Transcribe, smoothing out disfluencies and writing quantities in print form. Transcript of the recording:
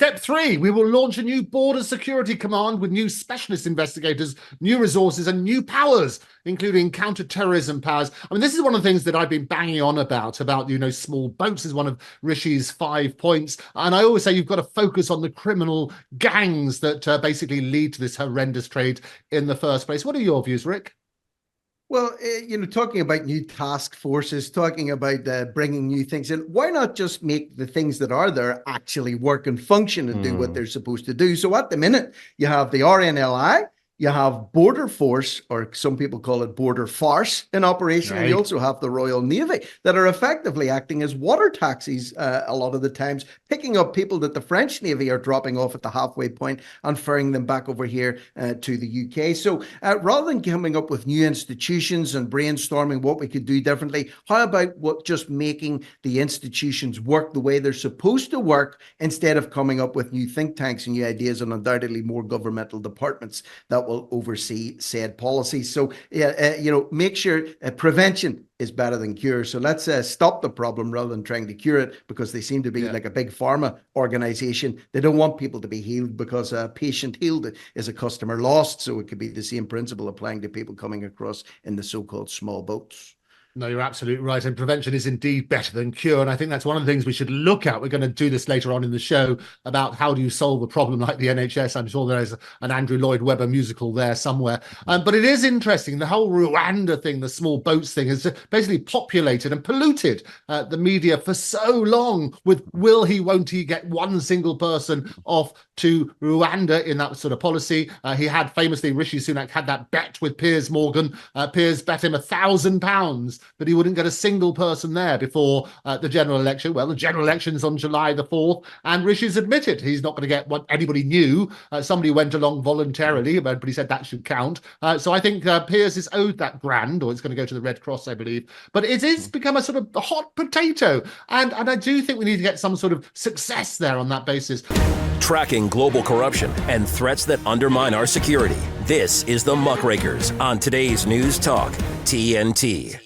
Step 3, we will launch a new border security command with new specialist investigators, new resources and new powers, including counter-terrorism powers. I mean, this is one of the things that I've been banging on about, small boats is one of Rishi's 5 points. And I always say you've got to focus on the criminal gangs that basically lead to this horrendous trade in the first place. What are your views, Rick? Well, talking about new task forces, talking about bringing new things in, why not just make the things that are there actually work and function and do what they're supposed to do? So at the minute, you have the RNLI, you have Border Force, or some people call it Border Farce, in operation. Right. And you also have the Royal Navy that are effectively acting as water taxis a lot of the times, picking up people that the French Navy are dropping off at the halfway point and ferrying them back over here to the UK. So rather than coming up with new institutions and brainstorming what we could do differently, how about just making the institutions work the way they're supposed to work instead of coming up with new think tanks and new ideas and undoubtedly more governmental departments that will oversee said policies. So, make sure prevention is better than cure. So let's stop the problem rather than trying to cure it, because they seem to be like a big pharma organization. They don't want people to be healed because a patient healed is a customer lost. So it could be the same principle applying to people coming across in the so-called small boats. No, you're absolutely right. And prevention is indeed better than cure. And I think that's one of the things we should look at. We're going to do this later on in the show about how do you solve a problem like the NHS. I'm sure there is an Andrew Lloyd Webber musical there somewhere. But it is interesting. The whole Rwanda thing, the small boats thing, has basically populated and polluted the media for so long with will he, won't he get one single person off to Rwanda in that sort of policy. He had famously, Rishi Sunak had that bet with Piers Morgan. Piers bet him £1,000 that he wouldn't get a single person there before the general election. Well, the general election is on July the 4th, and Rishi's admitted he's not going to get what anybody knew. Somebody went along voluntarily, but he said that should count. So I think Piers is owed that grand, or it's going to go to the Red Cross, I believe. But it is become a sort of hot potato, and I do think we need to get some sort of success there on that basis. Tracking global corruption and threats that undermine our security. This is the Muckrakers on today's News Talk, TNT.